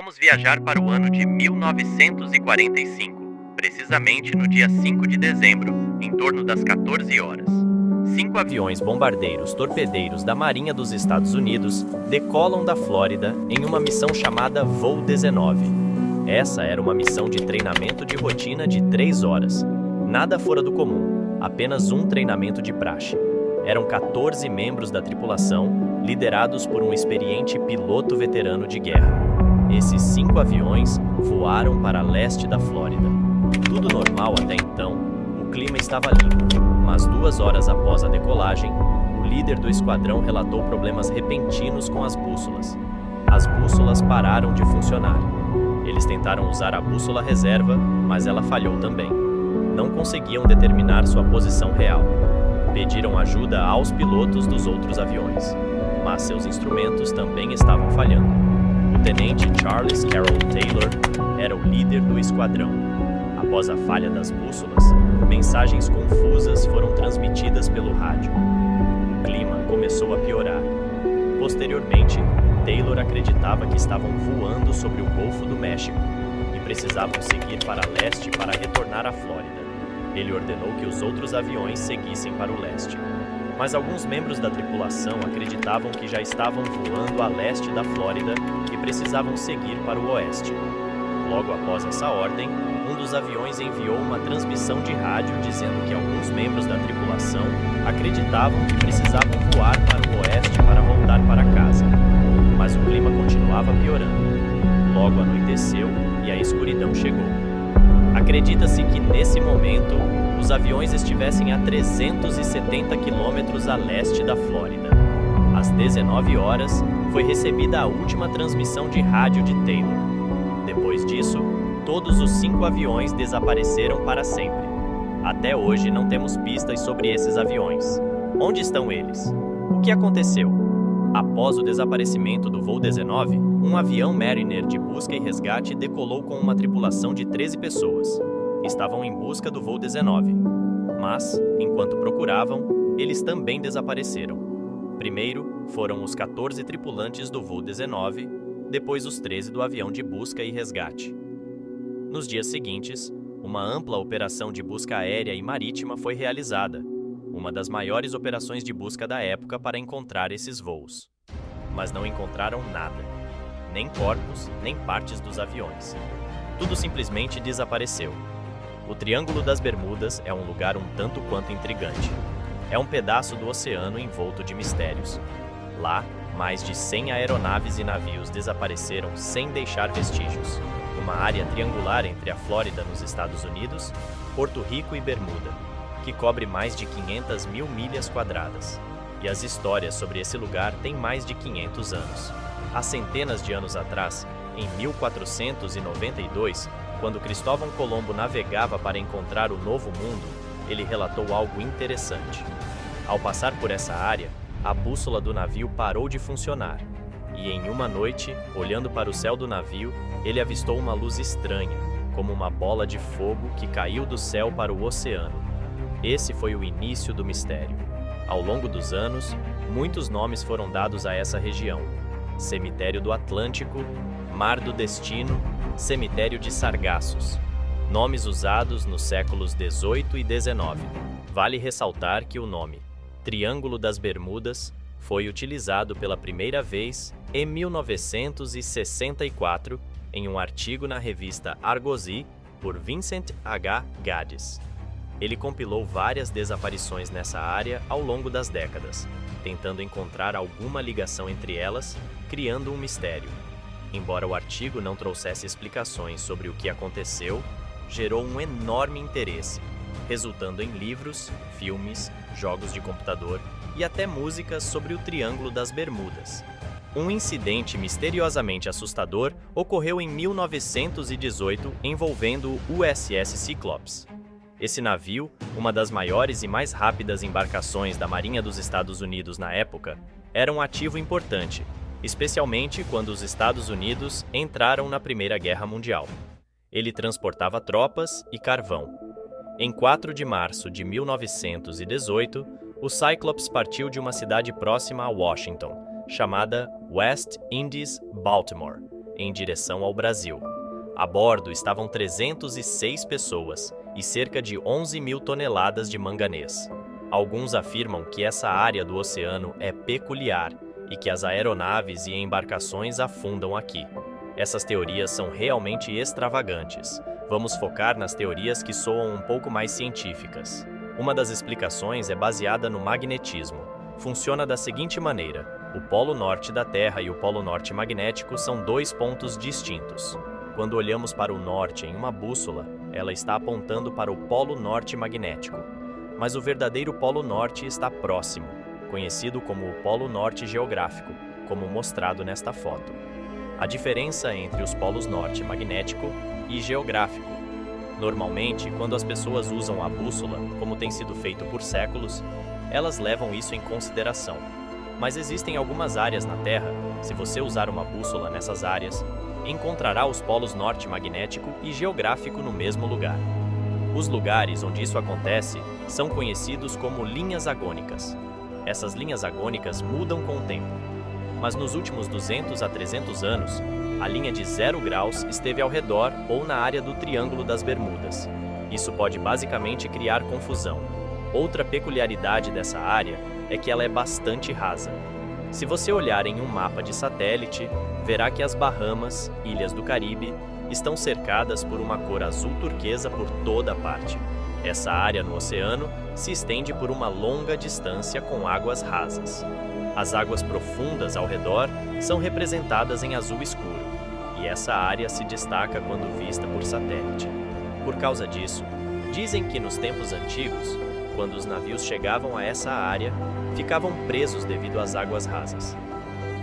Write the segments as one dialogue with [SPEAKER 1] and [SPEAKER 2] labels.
[SPEAKER 1] Vamos viajar para o ano de 1945, precisamente no dia 5 de dezembro, em torno das 14 horas. 5 aviões bombardeiros torpedeiros da Marinha dos Estados Unidos decolam da Flórida em uma missão chamada Voo 19. Essa era uma missão de treinamento de rotina de 3 horas. Nada fora do comum, apenas um treinamento de praxe. Eram 14 membros da tripulação, liderados por um experiente piloto veterano de guerra. Esses 5 aviões voaram para leste da Flórida. Tudo normal até então, o clima estava limpo, mas 2 horas após a decolagem, o líder do esquadrão relatou problemas repentinos com as bússolas. As bússolas pararam de funcionar. Eles tentaram usar a bússola reserva, mas ela falhou também. Não conseguiam determinar sua posição real. Pediram ajuda aos pilotos dos outros aviões, mas seus instrumentos também estavam falhando. O tenente Charles Carroll Taylor era o líder do esquadrão. Após a falha das bússolas, mensagens confusas foram transmitidas pelo rádio. O clima começou a piorar. Posteriormente, Taylor acreditava que estavam voando sobre o Golfo do México e precisavam seguir para leste para retornar à Flórida. Ele ordenou que os outros aviões seguissem para o leste. Mas alguns membros da tripulação acreditavam que já estavam voando a leste da Flórida e precisavam seguir para o oeste. Logo após essa ordem, um dos aviões enviou uma transmissão de rádio dizendo que alguns membros da tripulação acreditavam que precisavam voar para o oeste para voltar para casa. Mas o clima continuava piorando. Logo anoiteceu e a escuridão chegou. Acredita-se que, nesse momento, os aviões estivessem a 370 quilômetros a leste da Flórida. Às 19 horas, foi recebida a última transmissão de rádio de Taylor. Depois disso, todos os 5 aviões desapareceram para sempre. Até hoje não temos pistas sobre esses aviões. Onde estão eles? O que aconteceu? Após o desaparecimento do voo 19, um avião Mariner de busca e resgate decolou com uma tripulação de 13 pessoas. Estavam em busca do voo 19. Mas, enquanto procuravam, eles também desapareceram. Primeiro foram os 14 tripulantes do voo 19, depois os 13 do avião de busca e resgate. Nos dias seguintes, uma ampla operação de busca aérea e marítima foi realizada, uma das maiores operações de busca da época para encontrar esses voos. Mas não encontraram nada, nem corpos, nem partes dos aviões. Tudo simplesmente desapareceu. O Triângulo das Bermudas é um lugar um tanto quanto intrigante. É um pedaço do oceano envolto de mistérios. Lá, mais de 100 aeronaves e navios desapareceram sem deixar vestígios. Uma área triangular entre a Flórida nos Estados Unidos, Porto Rico e Bermuda, que cobre mais de 500 mil milhas quadradas. E as histórias sobre esse lugar têm mais de 500 anos. Há centenas de anos atrás, em 1492, quando Cristóvão Colombo navegava para encontrar o Novo Mundo, ele relatou algo interessante. Ao passar por essa área, a bússola do navio parou de funcionar. E em uma noite, olhando para o céu do navio, ele avistou uma luz estranha, como uma bola de fogo que caiu do céu para o oceano. Esse foi o início do mistério. Ao longo dos anos, muitos nomes foram dados a essa região: Cemitério do Atlântico, Mar do Destino, Cemitério de Sargassos. Nomes usados nos séculos XVIII e XIX. Vale ressaltar que o nome Triângulo das Bermudas foi utilizado pela primeira vez em 1964 em um artigo na revista Argosy por Vincent H. Gaddis. Ele compilou várias desaparições nessa área ao longo das décadas, tentando encontrar alguma ligação entre elas, criando um mistério. Embora o artigo não trouxesse explicações sobre o que aconteceu, gerou um enorme interesse, resultando em livros, filmes, jogos de computador e até músicas sobre o Triângulo das Bermudas. Um incidente misteriosamente assustador ocorreu em 1918 envolvendo o USS Cyclops. Esse navio, uma das maiores e mais rápidas embarcações da Marinha dos Estados Unidos na época, era um ativo importante, especialmente quando os Estados Unidos entraram na Primeira Guerra Mundial. Ele transportava tropas e carvão. Em 4 de março de 1918, o Cyclops partiu de uma cidade próxima a Washington, chamada West Indies, Baltimore, em direção ao Brasil. A bordo estavam 306 pessoas e cerca de 11 mil toneladas de manganês. Alguns afirmam que essa área do oceano é peculiar e que as aeronaves e embarcações afundam aqui. Essas teorias são realmente extravagantes. Vamos focar nas teorias que soam um pouco mais científicas. Uma das explicações é baseada no magnetismo. Funciona da seguinte maneira: o polo norte da Terra e o polo norte magnético são dois pontos distintos. Quando olhamos para o norte em uma bússola, ela está apontando para o polo norte magnético. Mas o verdadeiro polo norte está próximo, conhecido como o polo norte geográfico, como mostrado nesta foto. A diferença entre os polos norte magnético e geográfico. Normalmente, quando as pessoas usam a bússola, como tem sido feito por séculos, elas levam isso em consideração. Mas existem algumas áreas na Terra, se você usar uma bússola nessas áreas, encontrará os polos norte magnético e geográfico no mesmo lugar. Os lugares onde isso acontece são conhecidos como linhas agônicas. Essas linhas agônicas mudam com o tempo, mas nos últimos 200 a 300 anos, a linha de 0 graus esteve ao redor ou na área do Triângulo das Bermudas. Isso pode basicamente criar confusão. Outra peculiaridade dessa área é que ela é bastante rasa. Se você olhar em um mapa de satélite, verá que as Bahamas, ilhas do Caribe, estão cercadas por uma cor azul turquesa por toda parte. Essa área no oceano se estende por uma longa distância com águas rasas. As águas profundas ao redor são representadas em azul escuro, e essa área se destaca quando vista por satélite. Por causa disso, dizem que nos tempos antigos, quando os navios chegavam a essa área, ficavam presos devido às águas rasas.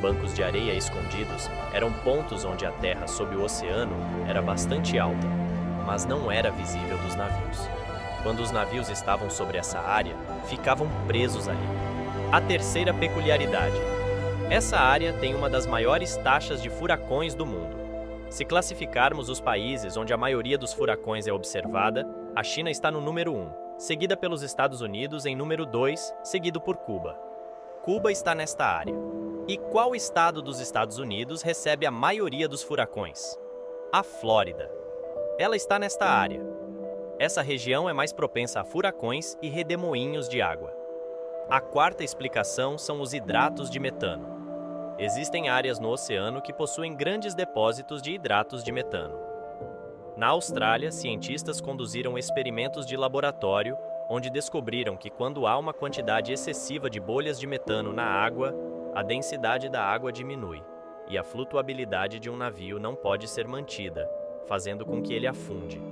[SPEAKER 1] Bancos de areia escondidos eram pontos onde a terra sob o oceano era bastante alta, mas não era visível dos navios. Quando os navios estavam sobre essa área, ficavam presos ali. A terceira peculiaridade: essa área tem uma das maiores taxas de furacões do mundo. Se classificarmos os países onde a maioria dos furacões é observada, a China está no número 1, seguida pelos Estados Unidos em número 2, seguido por Cuba. Cuba está nesta área. E qual estado dos Estados Unidos recebe a maioria dos furacões? A Flórida. Ela está nesta área. Essa região é mais propensa a furacões e redemoinhos de água. A quarta explicação são os hidratos de metano. Existem áreas no oceano que possuem grandes depósitos de hidratos de metano. Na Austrália, cientistas conduziram experimentos de laboratório onde descobriram que quando há uma quantidade excessiva de bolhas de metano na água, a densidade da água diminui e a flutuabilidade de um navio não pode ser mantida, fazendo com que ele afunde.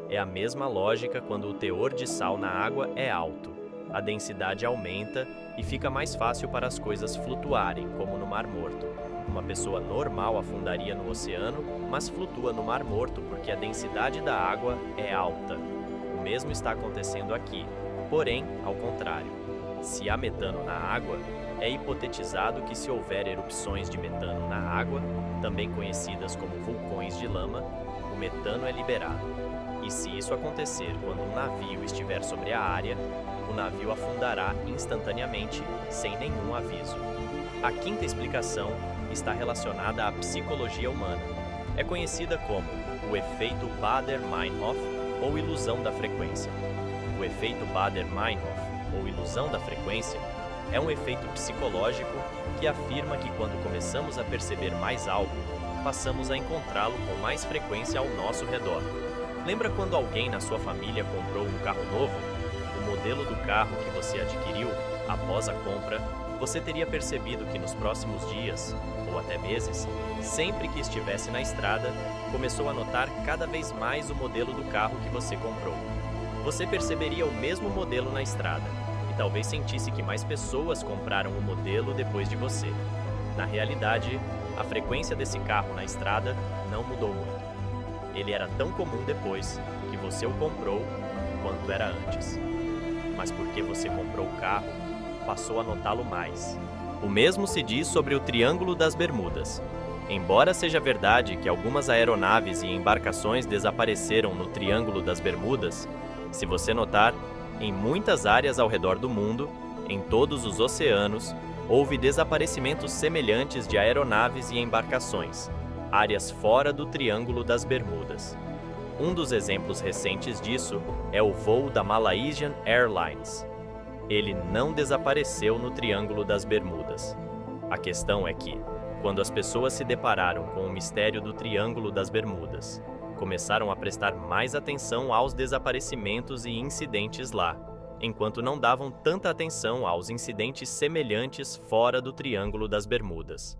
[SPEAKER 1] É a mesma lógica quando o teor de sal na água é alto. A densidade aumenta e fica mais fácil para as coisas flutuarem, como no Mar Morto. Uma pessoa normal afundaria no oceano, mas flutua no Mar Morto porque a densidade da água é alta. O mesmo está acontecendo aqui, porém, ao contrário. Se há metano na água, é hipotetizado que se houver erupções de metano na água, também conhecidas como vulcões de lama, o metano é liberado. E se isso acontecer quando um navio estiver sobre a área, o navio afundará instantaneamente, sem nenhum aviso. A quinta explicação está relacionada à psicologia humana. É conhecida como o efeito Baader-Meinhof ou ilusão da frequência. O efeito Baader-Meinhof ou ilusão da frequência é um efeito psicológico que afirma que quando começamos a perceber mais algo, passamos a encontrá-lo com mais frequência ao nosso redor. Lembra quando alguém na sua família comprou um carro novo? O modelo do carro que você adquiriu após a compra, você teria percebido que nos próximos dias, ou até meses, sempre que estivesse na estrada, começou a notar cada vez mais o modelo do carro que você comprou. Você perceberia o mesmo modelo na estrada, e talvez sentisse que mais pessoas compraram o modelo depois de você. Na realidade, a frequência desse carro na estrada não mudou muito. Ele era tão comum depois que você o comprou quanto era antes. Mas porque você comprou o carro, passou a notá-lo mais. O mesmo se diz sobre o Triângulo das Bermudas. Embora seja verdade que algumas aeronaves e embarcações desapareceram no Triângulo das Bermudas, se você notar, em muitas áreas ao redor do mundo, em todos os oceanos, houve desaparecimentos semelhantes de aeronaves e embarcações. áreas fora do Triângulo das Bermudas. Um dos exemplos recentes disso é o voo da Malaysian Airlines. Ele não desapareceu no Triângulo das Bermudas. A questão é que, quando as pessoas se depararam com o mistério do Triângulo das Bermudas, começaram a prestar mais atenção aos desaparecimentos e incidentes lá, enquanto não davam tanta atenção aos incidentes semelhantes fora do Triângulo das Bermudas.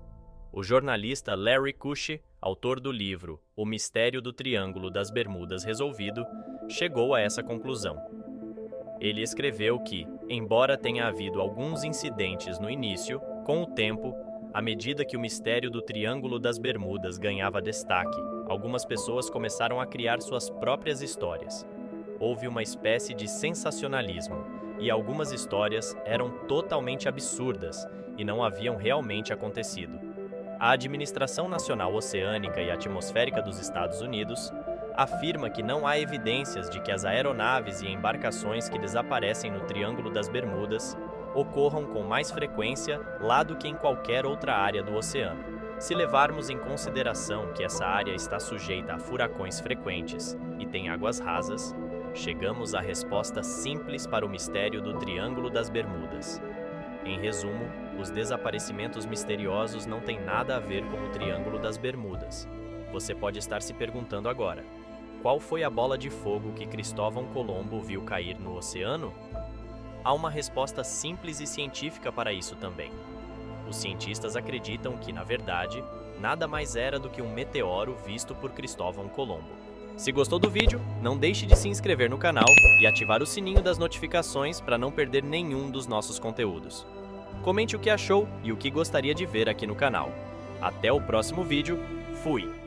[SPEAKER 1] O jornalista Larry Kushi, autor do livro O Mistério do Triângulo das Bermudas Resolvido, chegou a essa conclusão. Ele escreveu que, embora tenha havido alguns incidentes no início, com o tempo, à medida que o mistério do Triângulo das Bermudas ganhava destaque, algumas pessoas começaram a criar suas próprias histórias. Houve uma espécie de sensacionalismo, e algumas histórias eram totalmente absurdas e não haviam realmente acontecido. A Administração Nacional Oceânica e Atmosférica dos Estados Unidos afirma que não há evidências de que as aeronaves e embarcações que desaparecem no Triângulo das Bermudas ocorram com mais frequência lá do que em qualquer outra área do oceano. Se levarmos em consideração que essa área está sujeita a furacões frequentes e tem águas rasas, chegamos à resposta simples para o mistério do Triângulo das Bermudas. Em resumo, os desaparecimentos misteriosos não têm nada a ver com o Triângulo das Bermudas. Você pode estar se perguntando agora: qual foi a bola de fogo que Cristóvão Colombo viu cair no oceano? Há uma resposta simples e científica para isso também. Os cientistas acreditam que, na verdade, nada mais era do que um meteoro visto por Cristóvão Colombo. Se gostou do vídeo, não deixe de se inscrever no canal e ativar o sininho das notificações para não perder nenhum dos nossos conteúdos. Comente o que achou e o que gostaria de ver aqui no canal. Até o próximo vídeo. Fui!